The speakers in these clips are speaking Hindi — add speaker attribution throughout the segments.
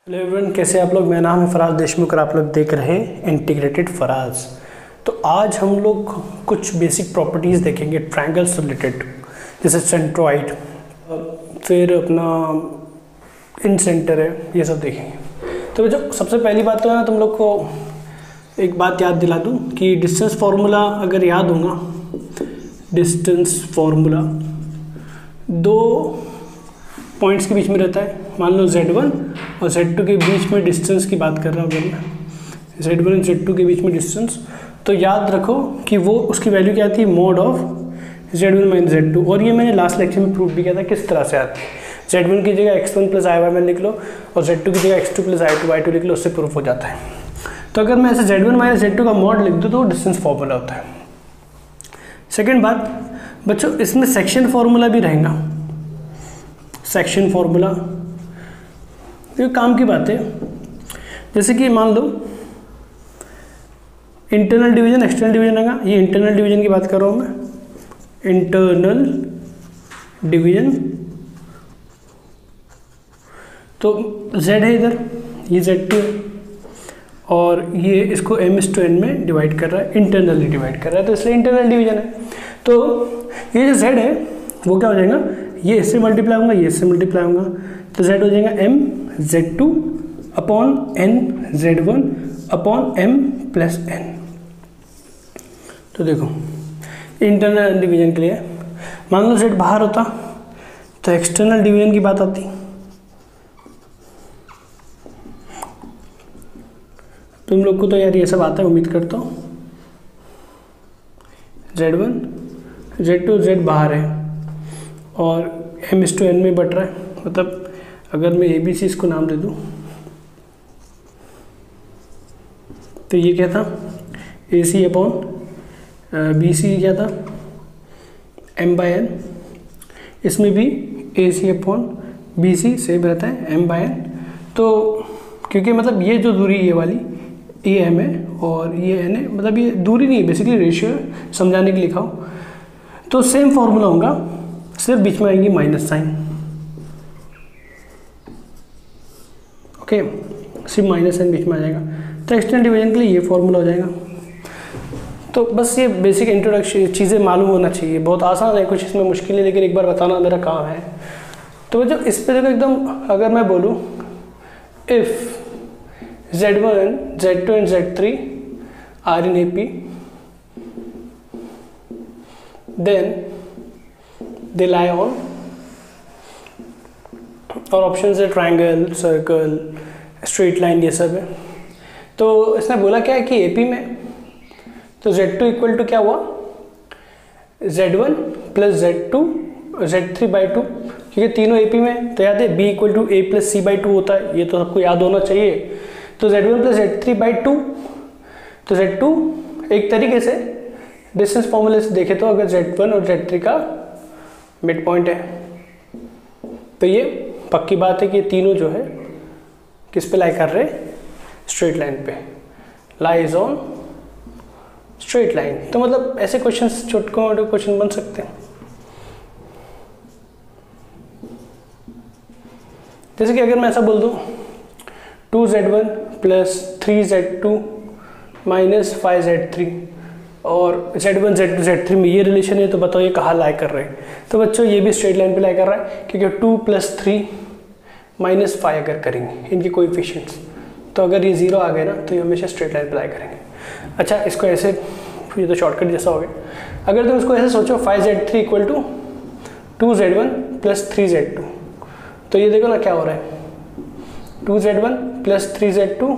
Speaker 1: हेलो एवरीवन, कैसे आप लोग। मेरा नाम है फराज देशमुख और आप लोग देख रहे हैं इंटीग्रेटेड फराज। तो आज हम लोग कुछ बेसिक प्रॉपर्टीज़ देखेंगे ट्रायंगल से रिलेटेड, जैसे सेंट्रॉइड, फिर अपना इन सेंटर है, ये सब देखेंगे। तो जो सबसे पहली बात तो है ना, तुम लोग को एक बात याद दिला दूँ कि डिस्टेंस फार्मूला अगर याद होगा, डिस्टेंस फार्मूला दो पॉइंट्स के बीच में रहता है। मान लो Z1 और Z2 के बीच में डिस्टेंस की बात कर रहा हूँ अगर मैं, Z1 और Z2 के बीच में डिस्टेंस, तो याद रखो कि वो उसकी वैल्यू क्या आती है, mod of Z1 minus Z2। और ये मैंने लास्ट लेक्चर में प्रूव भी किया था किस तरह से आती है। Z1 की जगह x1 प्लस i1 लिख लो और Z2 की जगह x2 प्लस i2 लिख लो, उससे प्रूफ हो जाता है। तो अगर मैं ऐसे Z1 माइनस Z2 का मॉड लिख दूँ तो डिस्टेंस फार्मूला होता है। सेकेंड बात बच्चों, इसमें सेक्शन फार्मूला भी रहेगा। सेक्शन फार्मूला ये काम की बात है, जैसे कि मान लो इंटरनल डिवीजन एक्सटर्नल डिवीजन रहेगा। ये इंटरनल डिवीजन की बात कर रहा हूँ मैं, इंटरनल डिवीजन। तो Z है इधर, ये Z2 है और ये इसको m/n में डिवाइड कर रहा है, इंटरनली डिवाइड कर रहा है, तो इसलिए इंटरनल डिवीजन है। तो ये जो Z है वो क्या हो जाएगा, ये इससे मल्टीप्लाई होगा, ये इससे मल्टीप्लाई होगा, तो Z हो जाएगा mZ2 upon n Z1 upon m plus n। तो देखो इंटरनल डिवीजन के लिए मान लो Z बाहर होता तो एक्सटर्नल डिवीजन की बात आती। तुम लोग को तो यार ये सब आता है, उम्मीद करता हूँ। Z1 Z2 Z बाहर है और m/n में बट रहा है, मतलब अगर मैं ABC इसको नाम दे दूँ तो ये क्या था, AC अपॉन BC क्या था, m/n। इसमें भी AC अपॉन BC सेम रहता है, m/n। तो क्योंकि मतलब ये जो दूरी ये वाली ये m है और ये n है, मतलब ये दूरी नहीं है, बेसिकली रेशियो है, समझाने के लिए लिखा हो। तो सेम फॉर्मूला होगा, सिर्फ बीच में आएंगी माइनस साइन। ओके, सिर्फ माइनस साइन बीच में आ जाएगा, तो एक्सटर्नल डिवीजन के लिए ये फॉर्मूला हो जाएगा। तो बस ये बेसिक इंट्रोडक्शन चीज़ें मालूम होना चाहिए, बहुत आसान है, कुछ इसमें मुश्किल नहीं, लेकिन एक बार बताना मेरा काम है। तो जब इस पर एकदम अगर मैं बोलूँ if Z1 Z2 and Z3 are in AP, then they lie on, और ऑप्शन है ट्रायंगल, सर्कल, स्ट्रेट लाइन, ये सब है। तो इसने बोला क्या है कि AP में तो Z2 इक्वल टू क्या हुआ, Z1 प्लस Z2 Z3/2, क्योंकि तीनों AP में, तो याद है B equal to A plus C/2 होता है, ये तो सबको याद होना चाहिए। तो Z1 प्लस Z3/2, तो Z2 एक तरीके से डिस्टेंस फॉर्मूले से देखे तो अगर Z1 और Z3 का मिड पॉइंट है, तो ये पक्की बात है कि ये तीनों जो है किस पे लाई कर रहे हैं, स्ट्रेट लाइन पे, लाइज ऑन स्ट्रेट लाइन। तो मतलब ऐसे क्वेश्चंस, छोटे मोटे क्वेश्चन बन सकते हैं। जैसे कि अगर मैं ऐसा बोल दूं 2Z1 plus 3Z2 minus 5Z3 और Z1 Z2 Z3 में ये रिलेशन है, तो बताओ ये कहाँ लाई कर रहे हैं। तो बच्चों ये भी स्ट्रेट लाइन पे लाई कर रहा है, क्योंकि 2 प्लस 3 माइनस 5 अगर करेंगे इनके कोएफिशिएंट्स, तो अगर ये 0 आ गए ना तो ये हमेशा स्ट्रेट लाइन पे लाई करेंगे। अच्छा, इसको ऐसे, ये तो शॉर्टकट जैसा हो गया। अगर तुम इसको ऐसे सोचो 5Z3 equal to 2Z1 plus 3Z2, तो ये देखो ना क्या हो रहा है, 2Z1 प्लस 3Z2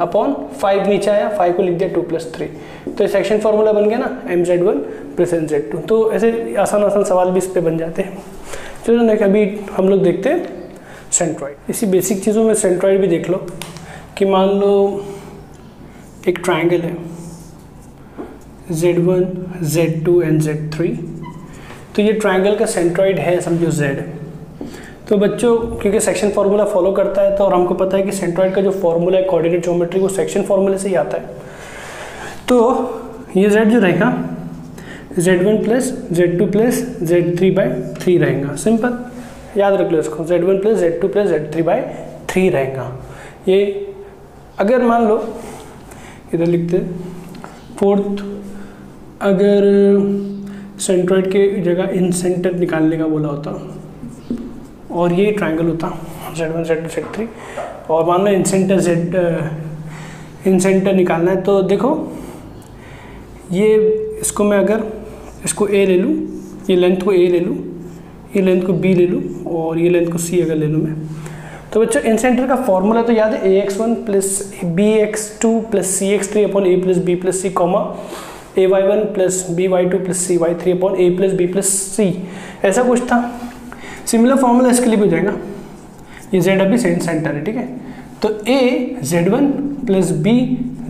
Speaker 1: अपॉन 5 नीचे आया, 5 को लिख दिया 2 प्लस 3, तो सेक्शन फार्मूला बन गया ना mZ1 प्लस nZ2। तो ऐसे आसान आसान सवाल भी इस पे बन जाते हैं। चलो ना, अभी हम लोग देखते हैं सेंट्रॉइड। इसी बेसिक चीज़ों में सेंट्रॉइड भी देख लो कि मान लो एक ट्रायंगल है Z1 Z2 एंड Z3, तो ये ट्रायंगल का सेंट्रॉइड है, समझो Z। तो बच्चों क्योंकि सेक्शन फार्मूला फॉलो करता है, तो और हमको पता है कि सेंट्रॉइड का जो फार्मूला है कोऑर्डिनेट ज्योमेट्री, वो सेक्शन फार्मूले से ही आता है। तो ये Z जो रहेगा Z1 plus Z2 plus Z3/3 रहेगा, सिंपल। याद रख लो इसको, Z1 plus Z2 plus Z3/3। 3 रहेगा। ये अगर मान लो इधर लिखते फोर्थ, अगर सेंट्रॉइड के जगह इन सेंटर निकालने का बोला होता और ये ट्रायंगल होता Z1 Z2 Z3 और मान लो इन सेंटर निकालना है, तो देखो ये इसको मैं अगर इसको A ले लूँ, ये लेंथ को A ले लूँ, ये लेंथ को B ले लूँ और ये लेंथ को C अगर ले लूँ मैं, तो बच्चों इन सेंटर का फॉर्मूला तो याद है ax1 plus bx2 plus cx3 upon a plus b plus c comma ay1 plus by2 plus cy3 upon a plus b plus c, ऐसा कुछ था। सिमिलर फॉर्मूला इसके लिए भी हो जाएगा। ये z अभी सेंटर है, ठीक है, तो a z1 plus b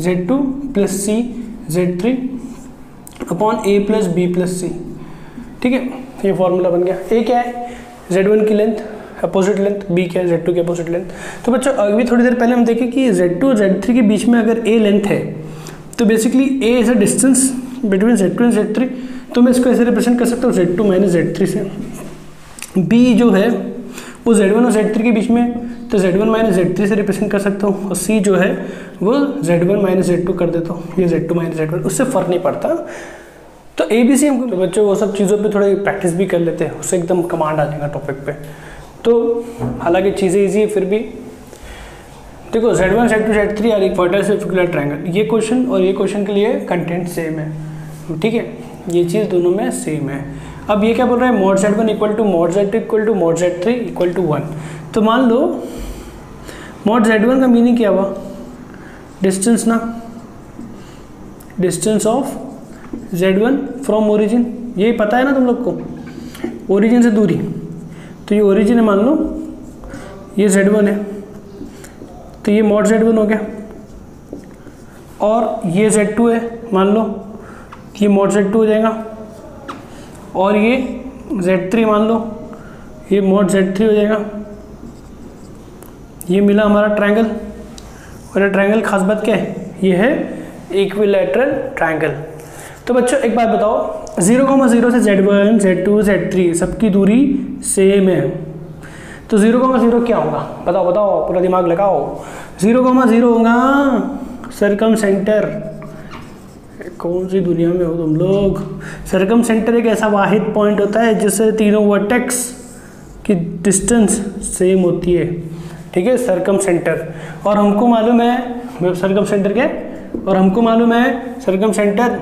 Speaker 1: z2 plus c z3 upon a plus b plus c, ठीक है, ये फॉर्मूला बन गया। a क्या है, z1 की लेंथ अपोजिट लेंथ, b क्या है Z2 की अपोजिट लेंथ। तो बच्चों अभी थोड़ी देर पहले हम देखें कि Z2 और Z3 के बीच में अगर a लेंथ है तो basically a is a distance between Z2 and Z3, तो मैं इसको ऐसे रिप्रेजेंट कर सकता हूँ Z2 माइनस Z3 से। b जो है वो Z1 और Z3 के बीच में, तो Z1 माइनस Z3 से रिप्रेजेंट कर सकता हूँ, और c जो है वो Z1 माइनस Z2 कर देता हूँ, ये Z2 माइनस Z1, उससे फ़र्क नहीं पड़ता। तो ABC हमको, तो बच्चों वो सब चीज़ों पे थोड़ी प्रैक्टिस भी कर लेते हैं, उससे एकदम कमांड आ जाएगा टॉपिक पे। तो हालांकि चीज़ें इजी है फिर भी देखो Z1 Z2 Z3 आर एक वर्टिकल ट्रायंगल, ये क्वेश्चन और ये क्वेश्चन के लिए कंटेंट सेम है, ठीक है, ये चीज़ दोनों में सेम है। अब ये क्या बोल रहा है, mod Z1 equal to mod Z2 equal to mod Z3 equal to 1। तो मान लो मॉड Z1 का मीनिंग क्या हुआ, डिस्टेंस ना, distance of Z1 from origin, यही पता है ना तुम लोग को, ओरिजिन से दूरी, तो ये ओरिजिन है, मान लो ये Z1 है, तो ये मॉड Z1 हो गया, और ये Z2 है, मान लो ये मॉड Z2 हो जाएगा, और ये Z3 मान लो ये मॉड Z3 हो जाएगा। ये मिला हमारा ट्रायंगल, और ये ट्रायंगल खास बात क्या है, ये है इक्विलैटरल ट्रायंगल। तो बच्चों एक बात बताओ, 0,0 से Z1 Z2 Z3 सबकी दूरी सेम है, तो 0,0 क्या होगा, बताओ बताओ, पूरा दिमाग लगाओ। 0,0 होगा सरकम सेंटर। कौन सी दुनिया में हो तुम लोग, सरकम सेंटर एक ऐसा वाहिद पॉइंट होता है जिससे तीनों वर्टेक्स की डिस्टेंस सेम होती है, ठीक है, सरकम सेंटर। और हमको मालूम है सरकम सेंटर क्या है, और हमको मालूम है सरकम सेंटर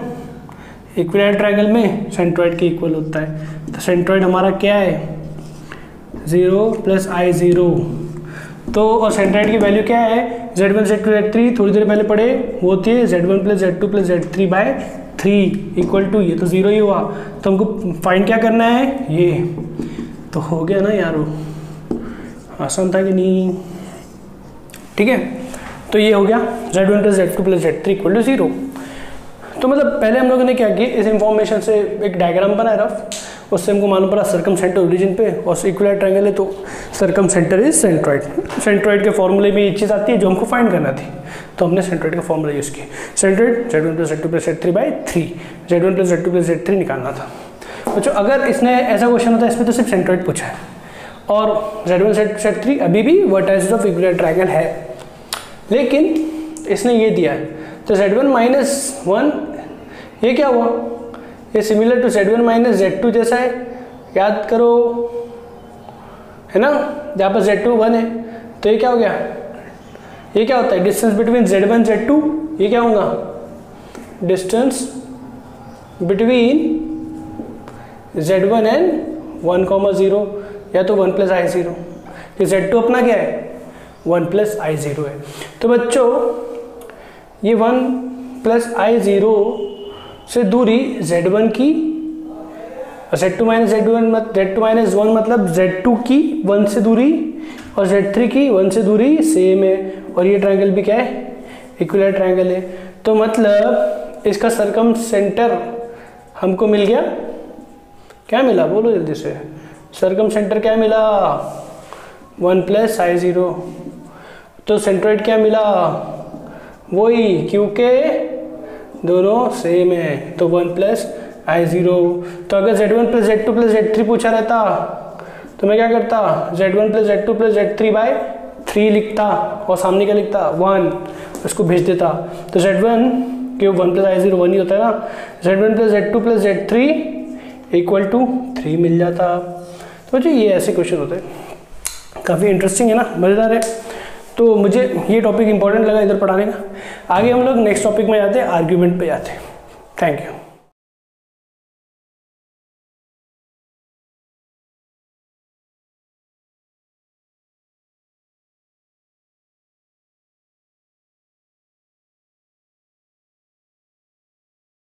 Speaker 1: इक्विलैटरल ट्रायंगल में सेंट्रॉइड के इक्वल होता है। तो सेंट्रॉइड हमारा क्या है, 0 प्लस I0। तो और सेंट्रॉइड की वैल्यू क्या है, Z1 Z2 Z3 थोड़ी देर पहले पढ़े, वो होती है Z1 plus Z2 plus Z3 by 3 equal to, ये तो 0 ही हुआ, तो हमको फाइंड क्या करना है, ये तो हो गया ना यारो, आसान था कि नहीं, ठीक है। तो ये हो गया Z1 plus Z2 plus Z3 equal to 0। तो मतलब पहले हम लोगों ने क्या किया, इस इंफॉर्मेशन से एक डायग्राम बनाया रफ, उससे हमको मालूम पड़ा सरकम सेंटर ओरिजिन पे, और इक्विलैटरल ट्रायंगल है तो सरकम सेंटर इज सेंट्रॉइड। सेंट्रॉइड के फॉर्मूले में ये चीज़ आती है जो हमको फाइंड करना थी, तो हमने सेंट्रॉइड का फॉर्मूला यूज़ किया, centroid Z1 plus Z2 plus Z3 by 3, Z1 plus Z2 plus Z3 निकालना था। बच्चों अगर इसने ऐसा क्वेश्चन होता है इसमें तो सिर्फ सेंट्रॉइड पूछा है, और Z1 Z3 अभी भी वर्टाइसेस ऑफ इक्विलैटरल ट्रायंगल है, लेकिन इसने ये दिया है, तो Z1 माइनस 1 ये क्या हुआ, ये similar to Z1 minus Z2 जैसा है, याद करो, है ना, जहाँ पर Z2 1 है, तो ये क्या हो गया, ये क्या होता है, डिस्टेंस बिटवीन Z1 Z2, ये क्या होगा, डिस्टेंस बिटवीन Z1 एंड 1,0, या तो 1 प्लस I0, ये Z2 अपना क्या है, 1 प्लस I0 है। तो बच्चों ये 1 प्लस I0 से दूरी Z1 की, और Z2 माइनस Z2 माइनस 1 मतलब Z2 की 1 से दूरी और Z3 की 1 से दूरी सेम है, और ये ट्रायंगल भी क्या है, इक्विलैटरल ट्रायंगल है। तो मतलब इसका सरकम सेंटर हमको मिल गया, क्या मिला बोलो जल्दी से, सरकम सेंटर क्या मिला, 1 प्लस I0। तो सेंट्रॉइड क्या मिला, वही, क्योंकि दोनों सेम है, तो 1 प्लस I0। तो अगर Z1 plus Z2 plus Z3 पूछा रहता तो मैं क्या करता, Z1 plus Z2 plus Z3 by 3 लिखता और सामने क्या लिखता 1, उसको भेज देता, तो Z1 क्यों 1 + I0 1 ही होता है ना, Z1 + Z2 + Z3 = 3 मिल जाता। तो जी ये ऐसे क्वेश्चन होते हैं, काफ़ी इंटरेस्टिंग है ना, मज़ेदार है। तो मुझे ये टॉपिक इंपॉर्टेंट लगा इधर पढ़ाने का। आगे हम लोग नेक्स्ट टॉपिक में जाते हैं, आर्ग्यूमेंट पे जाते हैं। Thank you.